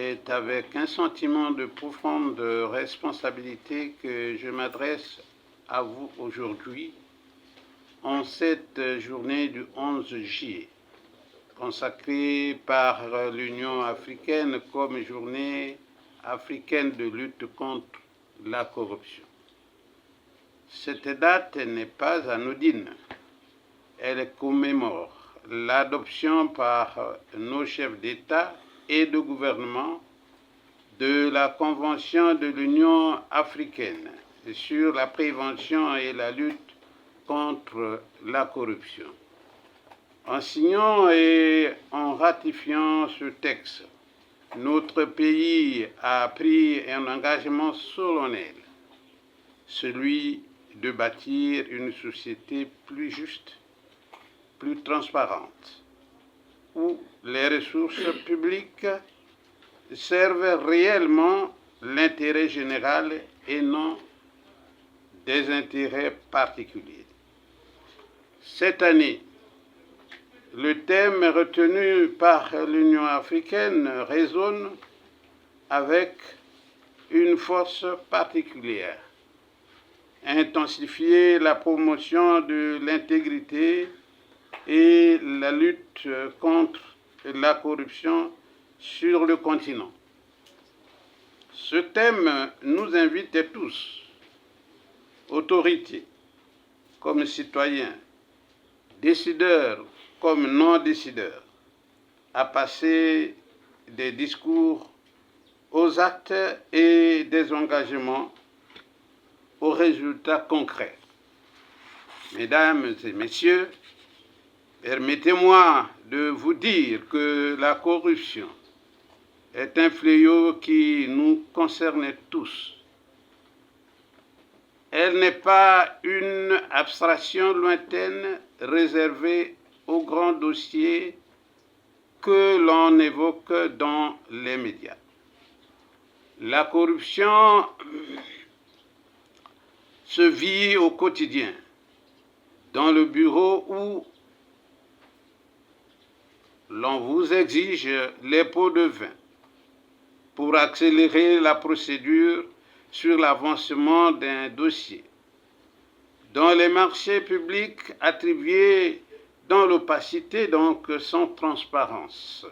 C'est avec un sentiment de profonde responsabilité que je m'adresse à vous aujourd'hui en cette journée du 11 juillet, consacrée par l'Union africaine comme journée africaine de lutte contre la corruption. Cette date n'est pas anodine. Elle commémore l'adoption par nos chefs d'État et de gouvernement de la Convention de l'Union africaine sur la prévention et la lutte contre la corruption. En signant et en ratifiant ce texte, notre pays a pris un engagement solennel, celui de bâtir une société plus juste, plus transparente, où les ressources publiques servent réellement l'intérêt général et non des intérêts particuliers. Cette année, le thème retenu par l'Union africaine résonne avec une force particulière. Intensifier la promotion de l'intégrité et la lutte contre la corruption sur le continent. Ce thème nous invite tous, autorités comme citoyens, décideurs comme non-décideurs, à passer des discours aux actes et des engagements aux résultats concrets. Mesdames et messieurs, permettez-moi de vous dire que la corruption est un fléau qui nous concerne tous. Elle n'est pas une abstraction lointaine réservée aux grands dossiers que l'on évoque dans les médias. La corruption se vit au quotidien, dans le bureau où l'on vous exige les pots de vin pour accélérer la procédure sur l'avancement d'un dossier, dans les marchés publics attribués dans l'opacité, donc sans transparence,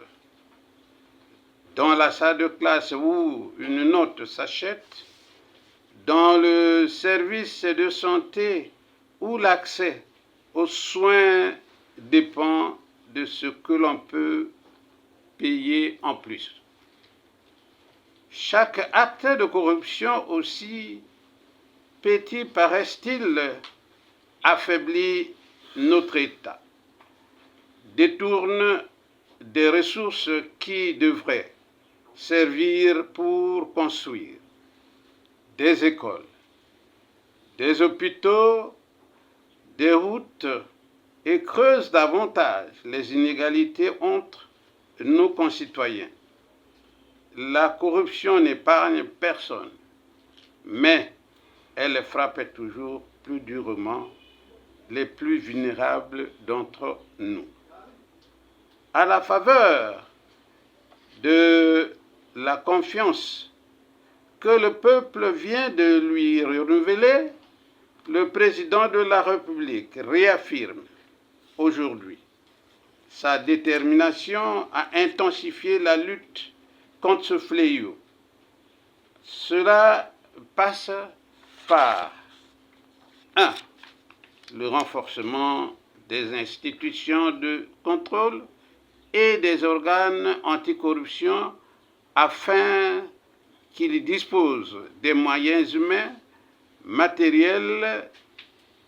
dans la salle de classe où une note s'achète, dans le service de santé où l'accès aux soins dépend de ce que l'on peut payer en plus. Chaque acte de corruption, aussi petit paraisse-t-il, affaiblit notre État, détourne des ressources qui devraient servir pour construire des écoles, des hôpitaux, des routes et creuse davantage les inégalités entre nos concitoyens. La corruption n'épargne personne, mais elle frappe toujours plus durement les plus vulnérables d'entre nous. À la faveur de la confiance que le peuple vient de lui renouveler, le président de la République réaffirme aujourd'hui sa détermination à intensifier la lutte contre ce fléau. Cela passe par 1. Le renforcement des institutions de contrôle et des organes anticorruption afin qu'ils disposent des moyens humains, matériels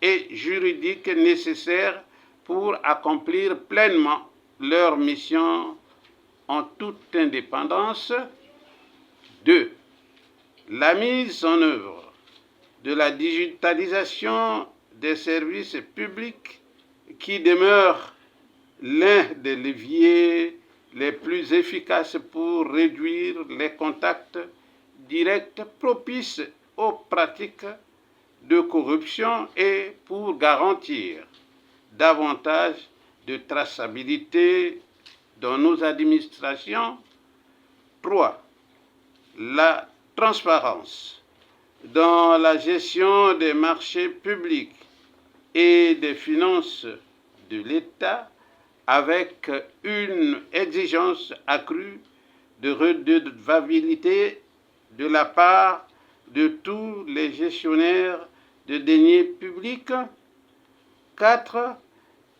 et juridiques nécessaires pour accomplir pleinement leur mission en toute indépendance. 2. La mise en œuvre de la digitalisation des services publics qui demeure l'un des leviers les plus efficaces pour réduire les contacts directs propices aux pratiques de corruption et pour garantir davantage de traçabilité dans nos administrations. 3. la transparence dans la gestion des marchés publics et des finances de l'État avec une exigence accrue de redevabilité de la part de tous les gestionnaires de deniers publics. 4.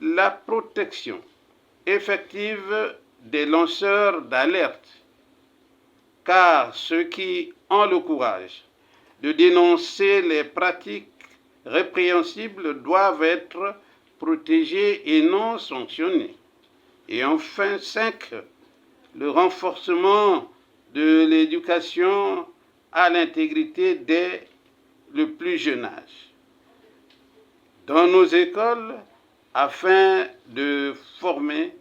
La protection effective des lanceurs d'alerte, car ceux qui ont le courage de dénoncer les pratiques répréhensibles doivent être protégés et non sanctionnés. Et enfin, 5. Le renforcement de l'éducation à l'intégrité dès le plus jeune âge dans nos écoles afin de former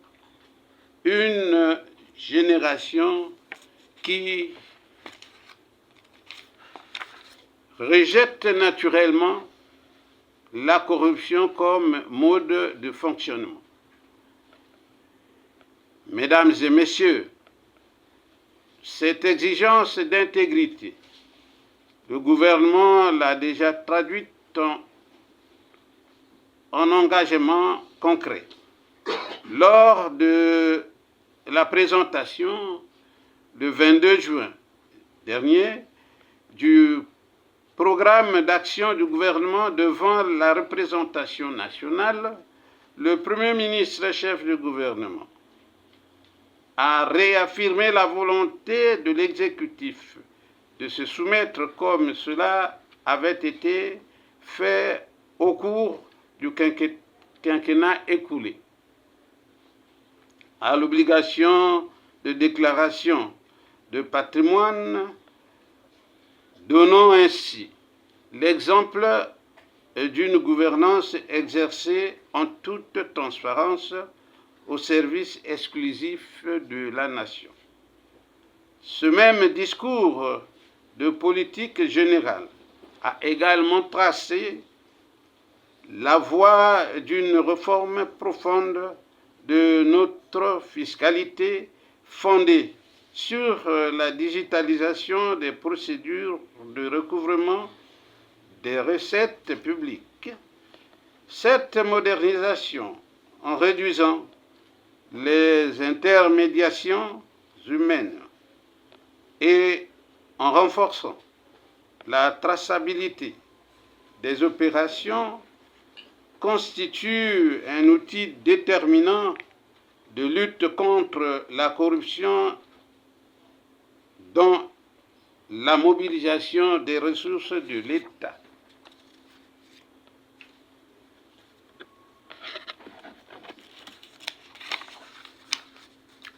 une génération qui rejette naturellement la corruption comme mode de fonctionnement. Mesdames et messieurs, cette exigence d'intégrité, le gouvernement l'a déjà traduite en engagement concret. Lors de la présentation le 22 juin dernier du programme d'action du gouvernement devant la représentation nationale, le Premier ministre chef du gouvernement a réaffirmé la volonté de l'exécutif de se soumettre comme cela avait été fait au cours du quinquennat écoulé à l'obligation de déclaration de patrimoine, donnant ainsi l'exemple d'une gouvernance exercée en toute transparence au service exclusif de la nation. Ce même discours de politique générale a également tracé la voie d'une réforme profonde de notre fiscalité fondée sur la digitalisation des procédures de recouvrement des recettes publiques. Cette modernisation, en réduisant les intermédiations humaines et en renforçant la traçabilité des opérations, constitue un outil déterminant de lutte contre la corruption dans la mobilisation des ressources de l'État.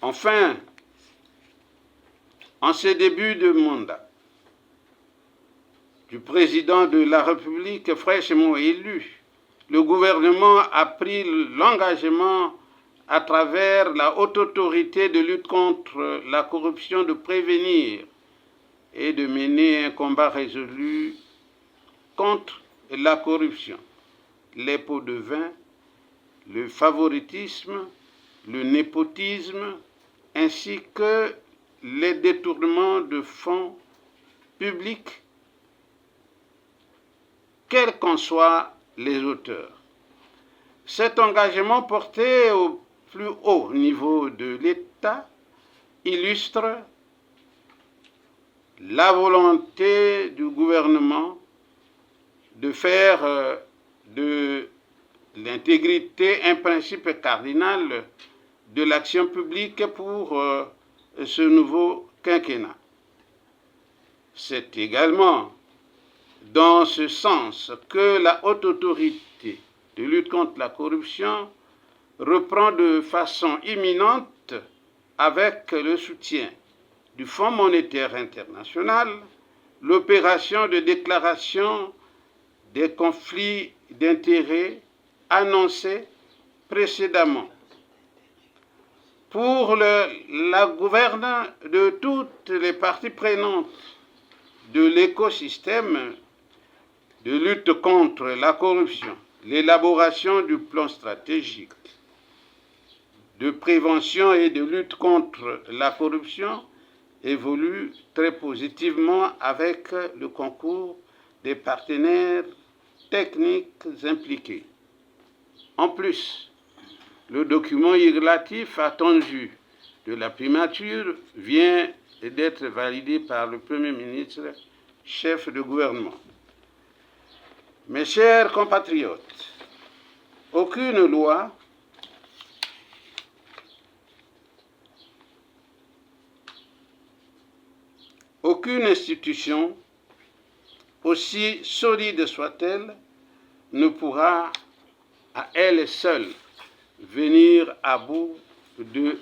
Enfin, en ce début de mandat du président de la République fraîchement élu, le gouvernement a pris l'engagement à travers la haute autorité de lutte contre la corruption de prévenir et de mener un combat résolu contre la corruption, les pots de vin, le favoritisme, le népotisme, ainsi que les détournements de fonds publics, quels qu'en soient les auteurs. Cet engagement porté au plus haut niveau de l'État illustre la volonté du gouvernement de faire de l'intégrité un principe cardinal de l'action publique pour ce nouveau quinquennat. C'est également dans ce sens que la haute autorité de lutte contre la corruption reprend de façon imminente, avec le soutien du Fonds monétaire international, l'opération de déclaration des conflits d'intérêts annoncée précédemment. Pour la gouverne de toutes les parties prenantes de l'écosystème de lutte contre la corruption, l'élaboration du plan stratégique de prévention et de lutte contre la corruption évolue très positivement avec le concours des partenaires techniques impliqués. En plus, le document relatif attendu de la primature vient d'être validé par le Premier ministre, chef de gouvernement. Mes chers compatriotes, aucune loi aucune institution, aussi solide soit-elle, ne pourra à elle seule venir à bout de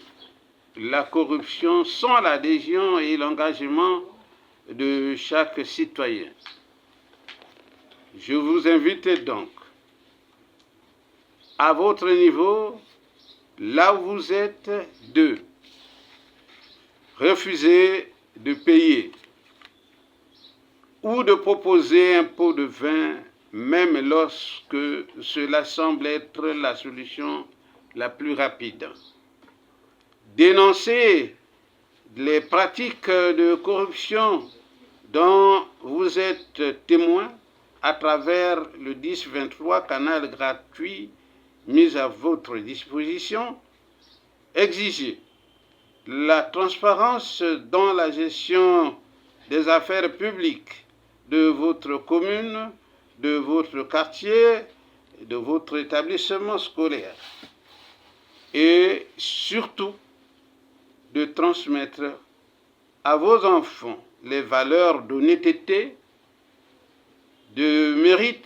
la corruption sans l'adhésion et l'engagement de chaque citoyen. Je vous invite donc, à votre niveau, là où vous êtes, de refuser de payer ou de proposer un pot de vin, même lorsque cela semble être la solution la plus rapide. Dénoncer les pratiques de corruption dont vous êtes témoin à travers le 1023 canal gratuit mis à votre disposition. Exiger la transparence dans la gestion des affaires publiques de votre commune, de votre quartier, de votre établissement scolaire. Et surtout, de transmettre à vos enfants les valeurs d'honnêteté, de mérite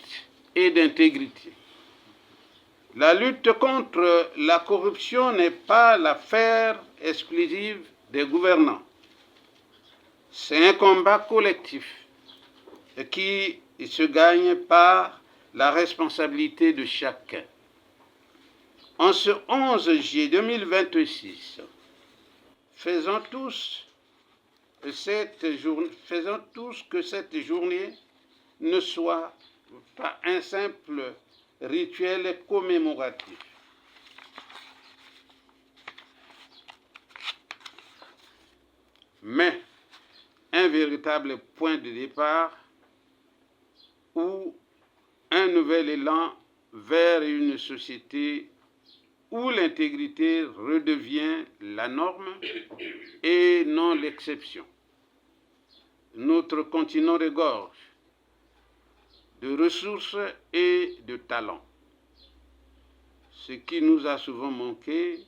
et d'intégrité. La lutte contre la corruption n'est pas l'affaire exclusive des gouvernants. C'est un combat collectif qui se gagne par la responsabilité de chacun. En ce 11 juillet 2026, faisons tous que cette journée ne soit pas un simple rituel commémoratif, mais un véritable point de départ ou un nouvel élan vers une société où l'intégrité redevient la norme et non l'exception. Notre continent regorge de ressources et de talents. Ce qui nous a souvent manqué,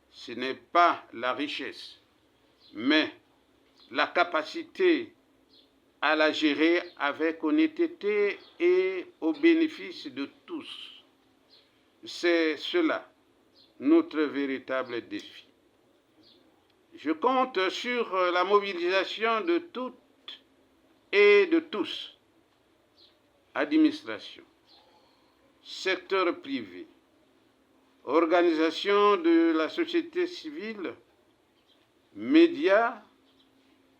ce n'est pas la richesse, mais la capacité à la gérer avec honnêteté et au bénéfice de tous. C'est cela notre véritable défi. Je compte sur la mobilisation de toutes et de tous, administration, secteur privé, organisations de la société civile, médias,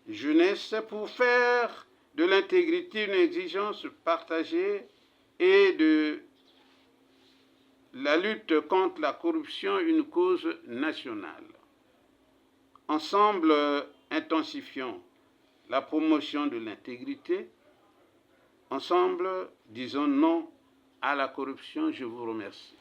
jeunesse, pour faire de l'intégrité une exigence partagée et de la lutte contre la corruption une cause nationale. Ensemble, intensifions la promotion de l'intégrité. Ensemble, disons non à la corruption. Je vous remercie.